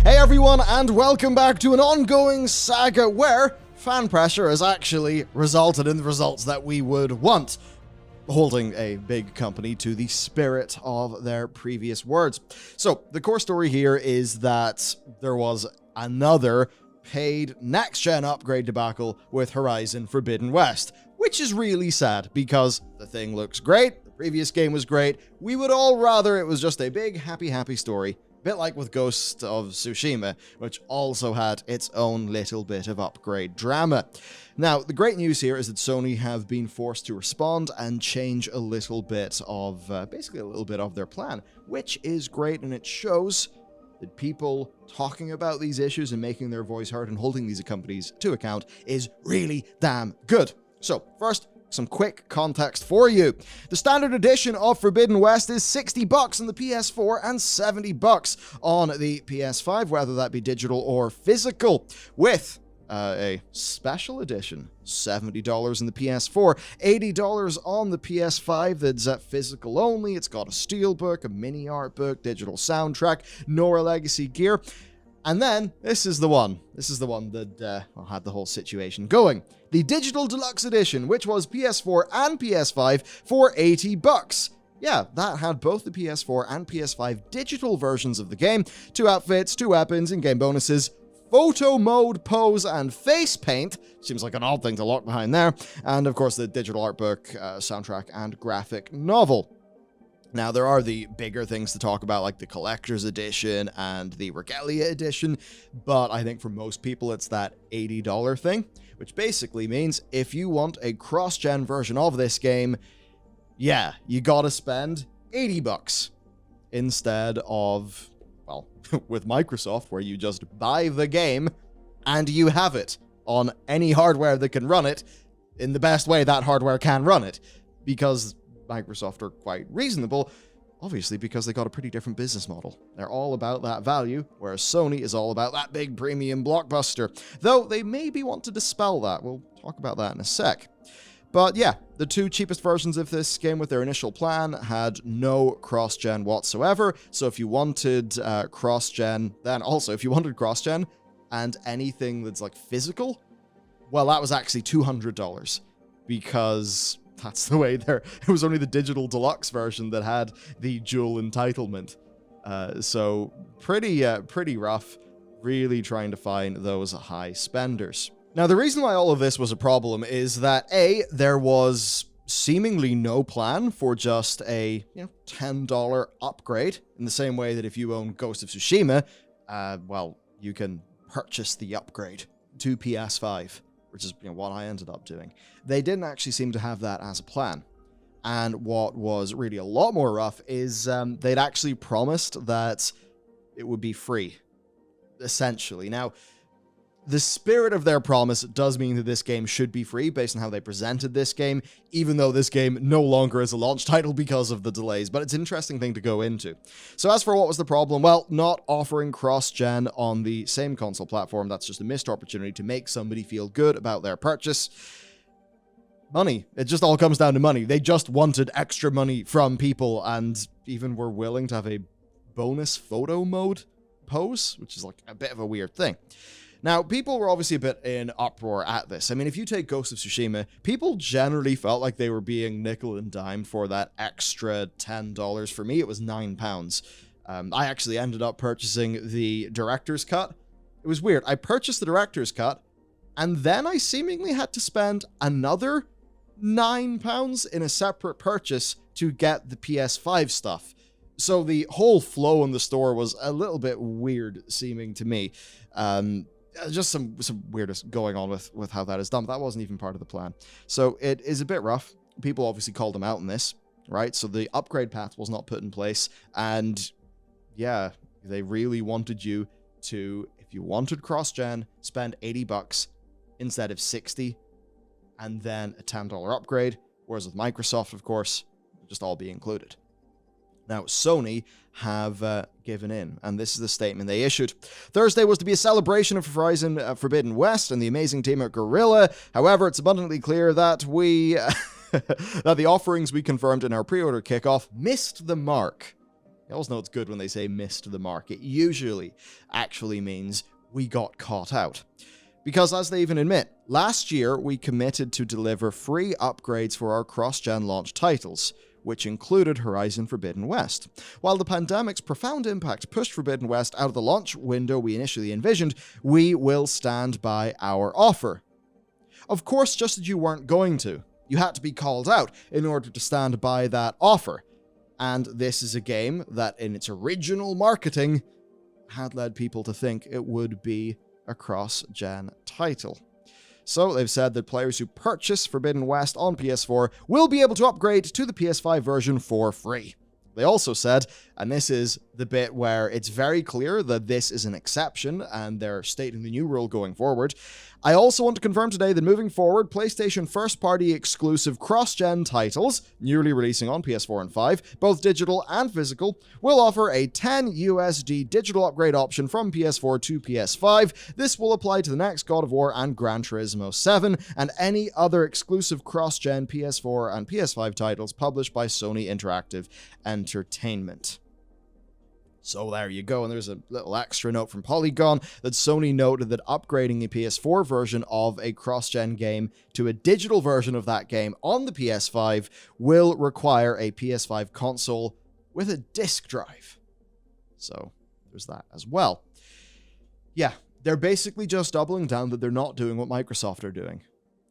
Hey everyone, and welcome back to an ongoing saga where fan pressure has actually resulted in the results that we would want, holding a big company to the spirit of their previous words. So, the core story here is that there was another paid next-gen upgrade debacle with Horizon Forbidden West, which is really sad because the thing looks great, the previous game was great, we would all rather it was just a big happy story. Bit like with Ghost of Tsushima, which also had its own little bit of upgrade drama. Now, the great news here is that Sony have been forced to respond and change a little bit of, basically a little bit of their plan, which is great, and it shows that people talking about these issues and making their voice heard and holding these companies to account is really damn good. So, first, some quick context for you. The standard edition of Forbidden West is $60 on the PS4 and $70 on the PS5, whether that be digital or physical, with a special edition, $70 on the PS4, $80 on the PS5 that's physical only. It's got a steelbook, a mini art book, digital soundtrack, Nora Legacy gear. And then, this is the one that had the whole situation going. The Digital Deluxe Edition, which was PS4 and PS5 for $80. Yeah, that had both the PS4 and PS5 digital versions of the game, 2 outfits, 2 weapons, in-game bonuses, photo mode, pose, and face paint. Seems like an odd thing to lock behind there. And of course, the digital art book, soundtrack, and graphic novel. Now, there are the bigger things to talk about, like the Collector's Edition and the Regalia Edition, but I think for most people, it's that $80 thing, which basically means if you want a cross-gen version of this game, yeah, you gotta spend $80 instead of, well, with Microsoft, where you just buy the game and you have it on any hardware that can run it in the best way that hardware can run it, because Microsoft are quite reasonable, obviously because they got a pretty different business model. They're all about that value, whereas Sony is all about that big premium blockbuster. Though they maybe want to dispel that. We'll talk about that in a sec. But yeah, the 2 cheapest versions of this game with their initial plan had no cross-gen whatsoever. So if you wanted cross-gen, then also if you wanted cross-gen and anything that's like physical, well, that was actually $200 because that's the way there. It was only the digital deluxe version that had the dual entitlement. So pretty rough, really trying to find those high spenders. Now, the reason why all of this was a problem is that there was seemingly no plan for just a $10 upgrade, in the same way that if you own Ghost of Tsushima, well, you can purchase the upgrade to PS5. Which is what I ended up doing. They didn't actually seem to have that as a plan. And what was really a lot more rough is they'd actually promised that it would be free, essentially. Now, the spirit of their promise does mean that this game should be free based on how they presented this game, even though this game no longer is a launch title because of the delays, but it's an interesting thing to go into. So as for what was the problem, well, not offering cross-gen on the same console platform, that's just a missed opportunity to make somebody feel good about their purchase. Money. It just all comes down to money. They just wanted extra money from people and even were willing to have a bonus photo mode pose, which is like a bit of a weird thing. Now, people were obviously a bit in uproar at this. I mean, if you take Ghost of Tsushima, people generally felt like they were being nickel and dimed for that extra $10. For me, it was £9. I actually ended up purchasing the director's cut. It was weird. I purchased the director's cut, and then I seemingly had to spend another £9 in a separate purchase to get the PS5 stuff. So the whole flow in the store was a little bit weird seeming to me. Just some weirdness going on with how that is done. But that wasn't even part of the plan. So it is a bit rough. People obviously called them out in this, right? So the upgrade path was not put in place. And yeah, they really wanted you to, if you wanted cross-gen, spend $80 instead of $60, and then a $10 upgrade. Whereas with Microsoft, of course, it'll just all be included. Now, Sony have given in, and this is the statement they issued. Thursday was to be a celebration of Horizon Forbidden West and the amazing team at Guerrilla. However, it's abundantly clear that that the offerings we confirmed in our pre-order kickoff missed the mark. You always know it's good when they say missed the mark. It usually actually means we got caught out. Because as they even admit, last year we committed to deliver free upgrades for our cross-gen launch titles, which included Horizon Forbidden West. While the pandemic's profound impact pushed Forbidden West out of the launch window we initially envisioned, we will stand by our offer. Of course, just as you weren't going to. You had to be called out in order to stand by that offer. And this is a game that, in its original marketing, had led people to think it would be a cross-gen title. So they've said that players who purchase Forbidden West on PS4 will be able to upgrade to the PS5 version for free. They also said, and this is the bit where it's very clear that this is an exception and they're stating the new rule going forward, I also want to confirm today that moving forward, PlayStation first-party exclusive cross-gen titles, newly releasing on PS4 and 5, both digital and physical, will offer a $10 digital upgrade option from PS4 to PS5. This will apply to the next God of War and Gran Turismo 7, and any other exclusive cross-gen PS4 and PS5 titles published by Sony Interactive Entertainment. So there you go, and there's a little extra note from Polygon that Sony noted that upgrading a PS4 version of a cross-gen game to a digital version of that game on the PS5 will require a PS5 console with a disc drive. So there's that as well. Yeah, they're basically just doubling down that they're not doing what Microsoft are doing,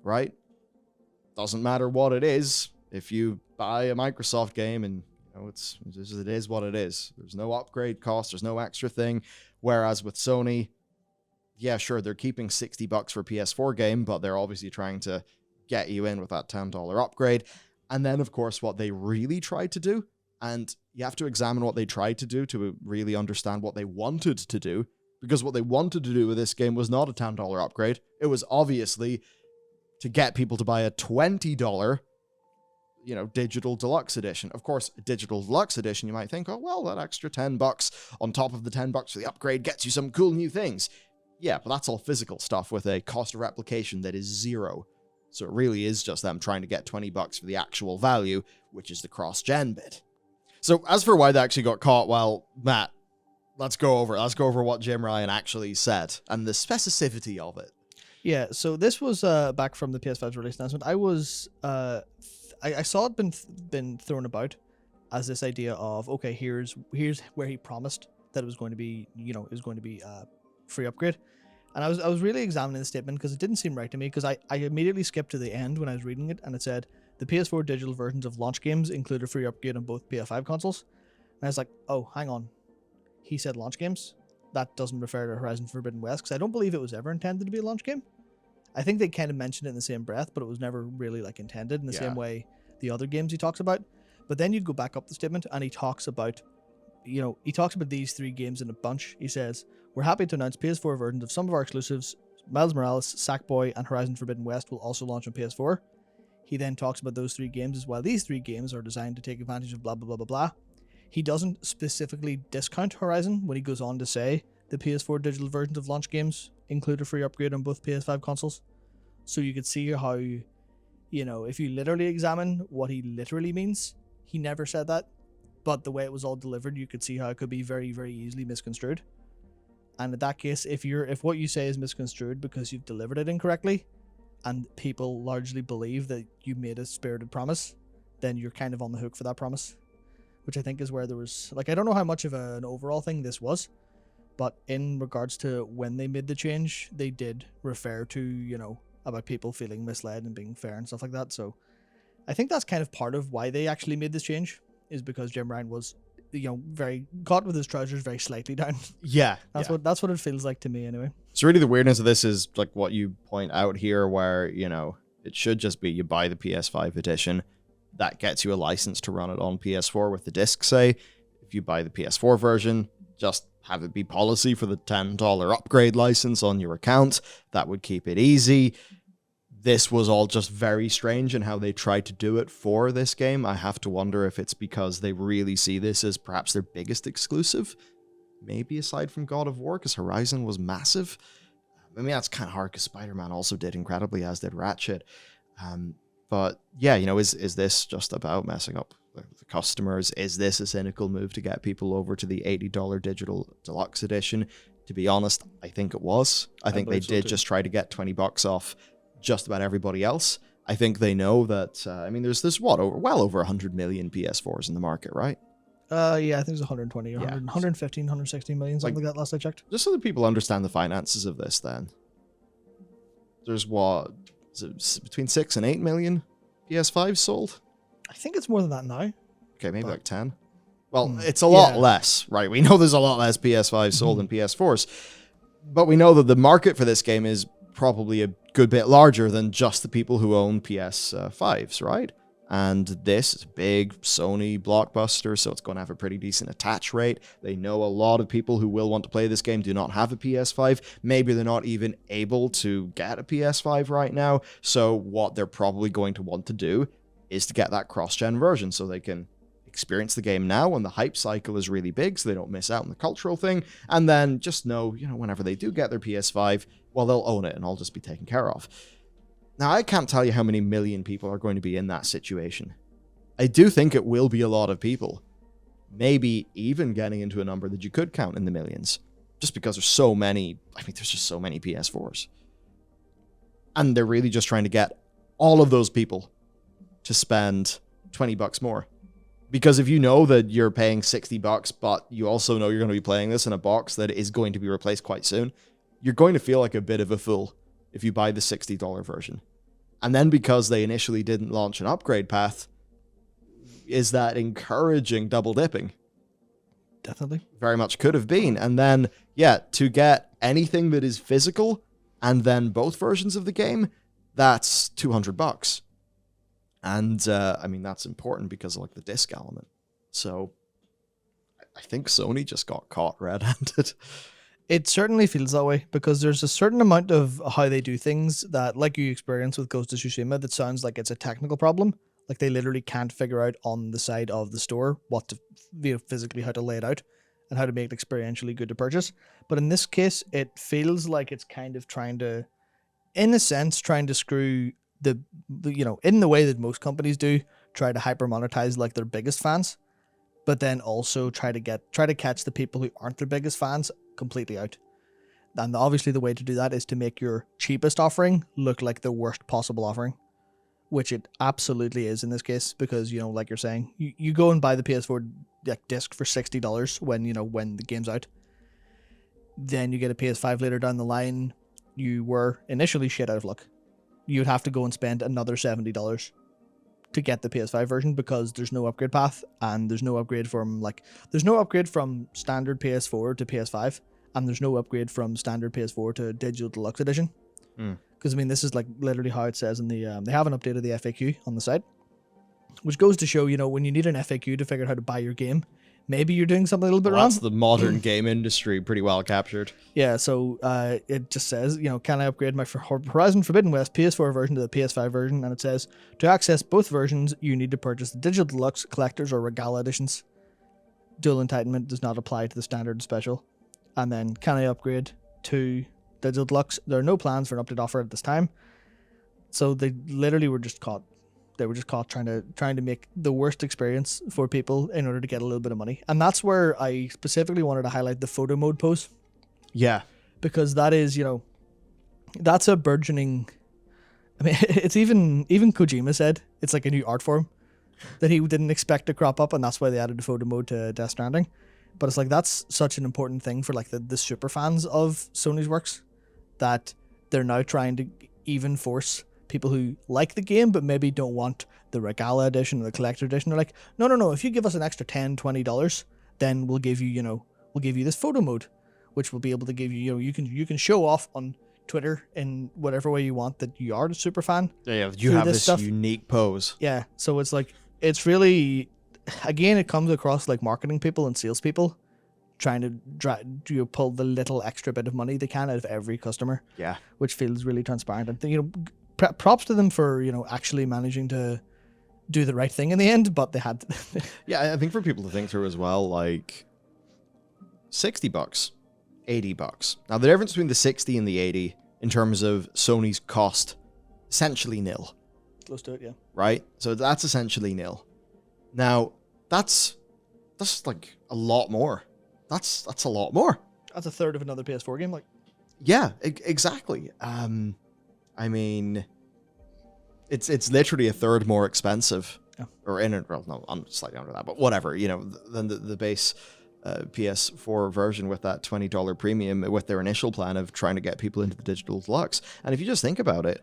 right? Doesn't matter what it is. If you buy a Microsoft game and it is what it is. There's no upgrade cost. There's no extra thing. Whereas with Sony, yeah, sure, they're keeping $60 for a PS4 game, but they're obviously trying to get you in with that $10 upgrade. And then, of course, what they really tried to do, and you have to examine what they tried to do to really understand what they wanted to do, because what they wanted to do with this game was not a $10 upgrade. It was obviously to get people to buy a $20 digital deluxe edition. Of course, a digital deluxe edition, you might think, oh, well, that extra $10 on top of the $10 for the upgrade gets you some cool new things. Yeah, but that's all physical stuff with a cost of replication that is zero. So it really is just them trying to get $20 for the actual value, which is the cross-gen bit. So as for why they actually got caught, well, Matt, let's go over what Jim Ryan actually said and the specificity of it. Yeah, so this was back from the PS5's release announcement. I saw it been thrown about as this idea of, okay, here's where he promised that it was going to be, it was going to be a free upgrade. And I was really examining the statement because it didn't seem right to me, because I immediately skipped to the end when I was reading it, and it said the PS4 digital versions of launch games include a free upgrade on both PS5 consoles. And I was like, oh, hang on. He said launch games? That doesn't refer to Horizon Forbidden West, because I don't believe it was ever intended to be a launch game. I think they kind of mentioned it in the same breath, but it was never really intended in the same way the other games he talks about. But then you go back up the statement and he talks about these three games in a bunch. He says, we're happy to announce PS4 versions of some of our exclusives. Miles Morales, Sackboy, and Horizon Forbidden West will also launch on PS4. He then talks about those three games as well. These three games are designed to take advantage of blah, blah, blah, blah, blah. He doesn't specifically discount Horizon when he goes on to say the PS4 digital versions of launch games include a free upgrade on both PS5 consoles. So you could see how, if you literally examine what he literally means, he never said that. But the way it was all delivered, you could see how it could be very, very easily misconstrued. And in that case, if what you say is misconstrued because you've delivered it incorrectly, and people largely believe that you made a spirited promise, then you're kind of on the hook for that promise. Which I think is where there was, I don't know how much of an overall thing this was, but in regards to when they made the change, they did refer to, about people feeling misled and being fair and stuff like that. So I think that's kind of part of why they actually made this change, is because Jim Ryan was, very caught with his trousers very slightly down. Yeah. That's what it feels like to me anyway. So really the weirdness of this is what you point out here, where, it should just be you buy the PS5 edition. That gets you a license to run it on PS4 with the disc, say. If you buy the PS4 version, just have it be policy for the $10 upgrade license on your account. That would keep it easy. This was all just very strange in how they tried to do it for this game. I have to wonder if it's because they really see this as perhaps their biggest exclusive. Maybe aside from God of War, because Horizon was massive. I mean, that's kind of hard because Spider-Man also did incredibly, as did Ratchet. But yeah, is this just about messing up the customers. Is this a cynical move to get people over to the $80 digital deluxe edition? To be honest, I think it was. I think they did just try to get $20 off just about everybody else. I think they know that, there's well over 100 million PS4s in the market, right? Yeah, I think it's 120 or 115, 160 million, something like that last I checked. Just so that people understand the finances of this then. There's between 6 and 8 million PS5s sold? I think it's more than that now. Okay, maybe like 10. Well, it's a lot less, right? We know there's a lot less PS5s sold than PS4s. But we know that the market for this game is probably a good bit larger than just the people who own PS5s, right? And this is a big Sony blockbuster, so it's going to have a pretty decent attach rate. They know a lot of people who will want to play this game do not have a PS5. Maybe they're not even able to get a PS5 right now. So what they're probably going to want to do is to get that cross-gen version so they can experience the game now when the hype cycle is really big, so they don't miss out on the cultural thing. And then just know, whenever they do get their PS5, well, they'll own it and all just be taken care of. Now, I can't tell you how many million people are going to be in that situation. I do think it will be a lot of people. Maybe even getting into a number that you could count in the millions. Just because there's so many, there's just so many PS4s. And they're really just trying to get all of those people to spend $20 more. Because if you know that you're paying $60, but you also know you're going to be playing this in a box that is going to be replaced quite soon, you're going to feel like a bit of a fool if you buy the $60 version. And then because they initially didn't launch an upgrade path, is that encouraging double dipping? Definitely. Very much could have been. And then, to get anything that is physical and then both versions of the game, that's $200. And, that's important because of, the disc element. So, I think Sony just got caught red-handed. It certainly feels that way, because there's a certain amount of how they do things that, like you experience with Ghost of Tsushima, that sounds like it's a technical problem. Like, they literally can't figure out on the side of the store what to, physically how to lay it out and how to make it experientially good to purchase. But in this case, it feels like it's kind of trying to, in a sense, trying to screw the in the way that most companies do, try to hyper monetize like their biggest fans, but then also try to catch the people who aren't their biggest fans completely out. And obviously the way to do that is to make your cheapest offering look like the worst possible offering, which it absolutely is in this case, because like you're saying, you go and buy the PS4 disc for $60 when the game's out, then you get a PS5 later down the line, you were initially shit out of luck. You'd have to go and spend another $70 to get the PS5 version, because there's no upgrade path, and there's no upgrade from standard PS4 to PS5, and there's no upgrade from standard PS4 to digital deluxe edition. Because this is literally how it says in the they haven't updated the FAQ on the site, which goes to show when you need an FAQ to figure out how to buy your game, maybe you're doing something a little bit wrong. That's the modern game industry pretty well captured. Yeah, so it just says, can I upgrade my Horizon Forbidden West PS4 version to the PS5 version? And it says, to access both versions, you need to purchase the Digital Deluxe, Collectors, or Regala editions. Dual entitlement does not apply to the Standard and Special. And then, can I upgrade to Digital Deluxe? There are no plans for an update offer at this time. So they literally were just caught. They were just caught trying to make the worst experience for people in order to get a little bit of money. And that's where I specifically wanted to highlight the photo mode pose. Yeah. Because that is, that's a burgeoning... it's even Kojima said it's like a new art form that he didn't expect to crop up, and that's why they added the photo mode to Death Stranding. But it's that's such an important thing for the super fans of Sony's works, that they're now trying to even force people who like the game but maybe don't want the Regala edition or the collector edition. They're like, no, if you give us an extra $10-$20, then we'll give you this photo mode, which will be able to give you, you can show off on Twitter in whatever way you want that you are a super fan. Yeah, you have this unique pose. Yeah, so it's really, again, it comes across like marketing people and sales people trying to pull the little extra bit of money they can out of every customer. Yeah, which feels really transparent. And props to them for actually managing to do the right thing in the end, but they had to. Yeah, I think for people to think through as well, $60, $80. Now the difference between the 60 and the 80 in terms of Sony's cost, essentially nil. Close to it, yeah. Right? So that's essentially nil. Now, that's like a lot more. That's a lot more. That's a third of another PS4 game. Like, Yeah, exactly. I mean, it's literally a third more expensive, Yeah. or well, no, I'm slightly under that, but whatever, than the base PS4 version with that $20 premium with their initial plan of trying to get people into the digital deluxe. And if you just think about it,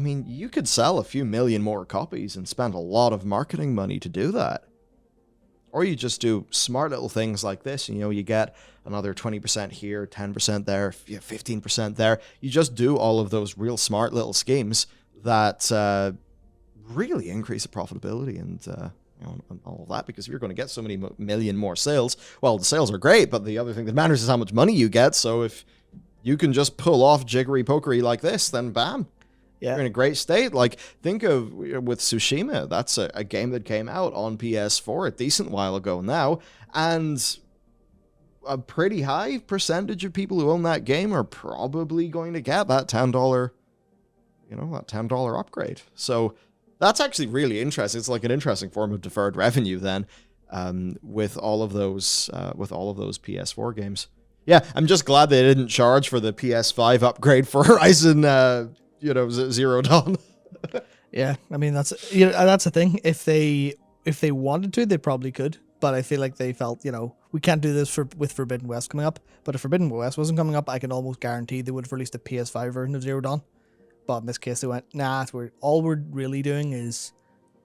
you could sell a few million more copies and spend a lot of marketing money to do that. Or you just do smart little things like this, and you get another 20% here, 10% there, 15% there. You just do all of those real smart little schemes that really increase the profitability and all of that, because if you're going to get so many million more sales, well, the sales are great, but the other thing that matters is how much money you get. So if you can just pull off jiggery pokery like this, then bam, you're in a great state. Like, think of with Tsushima, that's a game that came out on PS4 a decent while ago now, and a pretty high percentage of people who own that game are probably going to get that $10, that $10 upgrade. So that's actually really interesting. It's like an interesting form of deferred revenue then, with all of those PS4 games. Yeah, I'm just glad they didn't charge for the PS5 upgrade for Horizon, Zero Dawn. yeah, I mean that's the thing. If they wanted to, they probably could. But I feel like they felt, we can't do this with Forbidden West coming up. But if Forbidden West wasn't coming up, I can almost guarantee they would have released a PS5 version of Zero Dawn. But in this case, they went, nah, all we're really doing is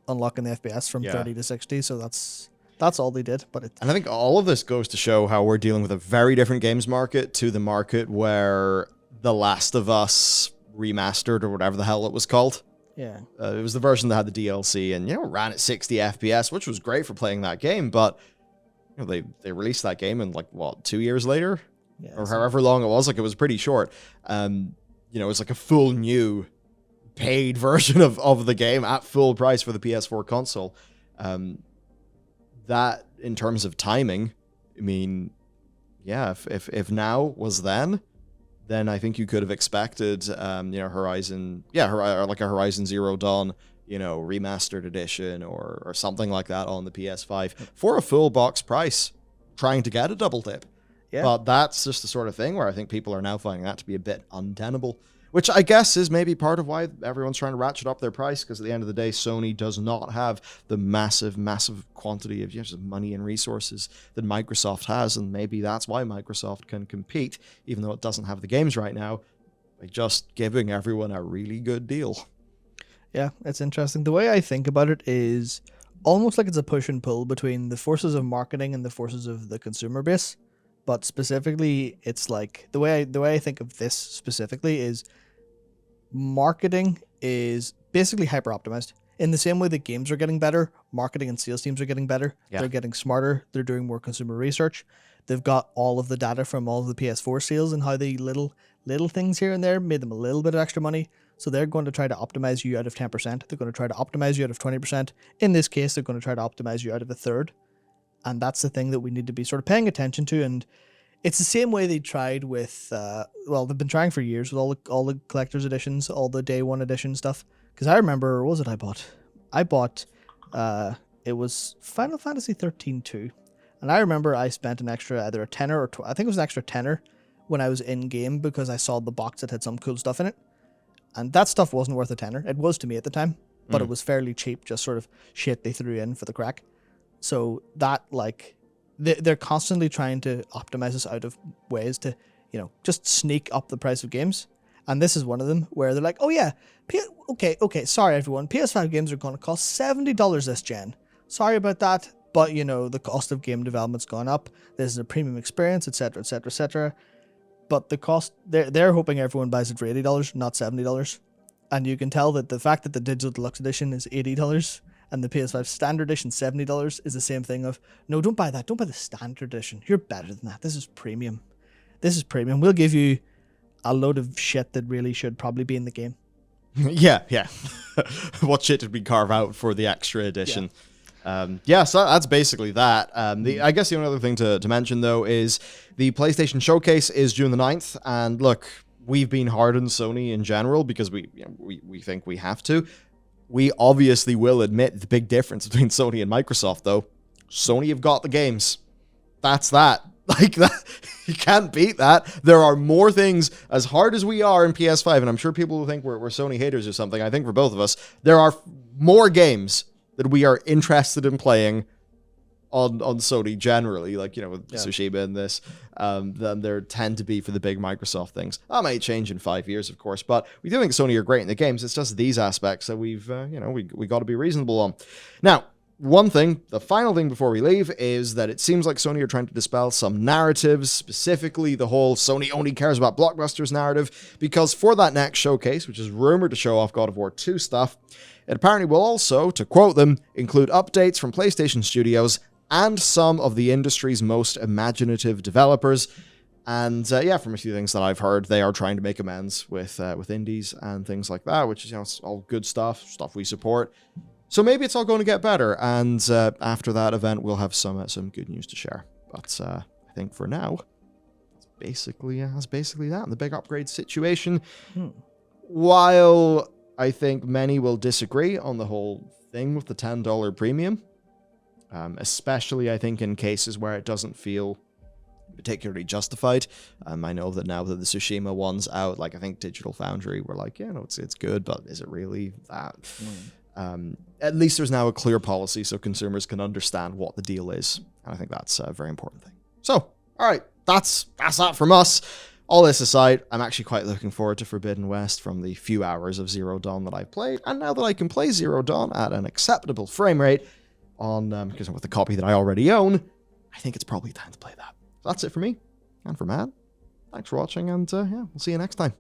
unlocking the FPS from 30 to 60. So that's all they did. And I think all of this goes to show how we're dealing with a very different games market to the market where The Last of Us Remastered, or whatever the hell it was called. Yeah. It was the version that had the DLC and, ran at 60 FPS, which was great for playing that game. But they released that game in 2 years later? Yeah, or however long it was. It was pretty short. It's like a full new paid version of the game at full price for the PS4 console. That, in terms of timing, if now was then I think you could have expected, Horizon, or like a Horizon Zero Dawn, remastered edition or something like that on the PS5 for a full box price, trying to get a double dip. Yeah. But that's just the sort of thing where I think people are now finding that to be a bit untenable, which I guess is maybe part of why everyone's trying to ratchet up their price, because at the end of the day, Sony does not have the massive, massive quantity of money and resources that Microsoft has, and maybe that's why Microsoft can compete, even though it doesn't have the games right now, by just giving everyone a really good deal. Yeah, it's interesting. The way I think about it is almost like it's a push and pull between the forces of marketing and the forces of the consumer base. But specifically, it's like the way I think of this specifically is marketing is basically hyper optimized. In the same way that games are getting better, marketing and sales teams are getting better. Yeah. They're getting smarter. They're doing more consumer research. They've got all of the data from all of the PS4 sales and how the little things here and there made them a little bit of extra money. So they're going to try to optimize you out of 10%. They're going to try to optimize you out of 20%. In this case, they're going to try to optimize you out of a third. And that's the thing that we need to be sort of paying attention to. And it's the same way they tried with, they've been trying for years with all the collector's editions, all the day one edition stuff. Because I remember, what was it I bought? I bought, it was Final Fantasy 13-2. And I remember I spent an extra, either a tenner or I think it was an extra tenner when I was in game, because I saw the box that had some cool stuff in it. And that stuff wasn't worth a tenner. It was to me at the time, but it was fairly cheap, just sort of shit they threw in for the crack. So that, they're constantly trying to optimize us out of ways to, just sneak up the price of games. And this is one of them where they're like, oh yeah, okay, sorry everyone, PS5 games are going to cost $70 this gen. Sorry about that, but the cost of game development's gone up. This is a premium experience, etc., etc., etc. But the cost, they're hoping everyone buys it for $80, not $70. And you can tell that the fact that the Digital Deluxe Edition is $80 and the PS5 Standard Edition $70 is the same thing of, no, don't buy that. Don't buy the Standard Edition. You're better than that. This is premium. We'll give you a load of shit that really should probably be in the game. Yeah. What shit did we carve out for the extra edition? Yeah. So that's basically that. I guess the only other thing to mention, though, is the PlayStation Showcase is June the 9th. And look, we've been hard on Sony in general because we think we have to. We obviously will admit the big difference between Sony and Microsoft, though. Sony have got the games. That's that. Like, that, you can't beat that. There are more things, as hard as we are in PS5, and I'm sure people will think we're Sony haters or something. I think for both of us, there are more games that we are interested in playing on Sony generally, like, with Tsushima and this, than there tend to be for the big Microsoft things. That might change in 5 years, of course, but we do think Sony are great in the games. It's just these aspects that we got to be reasonable on. Now, one thing, the final thing before we leave, is that it seems like Sony are trying to dispel some narratives, specifically the whole Sony only cares about blockbusters narrative, because for that next showcase, which is rumored to show off God of War 2 stuff, it apparently will also, to quote them, include updates from PlayStation Studios and some of the industry's most imaginative developers. And from a few things that I've heard, they are trying to make amends with indies and things like that, which is it's all good stuff we support. So maybe it's all going to get better, and after that event, we'll have some good news to share. But I think for now, that's basically that. And the big upgrade situation. While I think many will disagree on the whole thing with the $10 premium, especially I think in cases where it doesn't feel particularly justified. I know that now that the Tsushima one's out, like I think Digital Foundry were like, it's good, but is it really that? At least there's now a clear policy so consumers can understand what the deal is. And I think that's a very important thing. So, all right, that's that from us. All this aside, I'm actually quite looking forward to Forbidden West from the few hours of Zero Dawn that I've played. And now that I can play Zero Dawn at an acceptable frame rate because with the copy that I already own, I think it's probably time to play that. So that's it for me and for Matt. Thanks for watching, and we'll see you next time.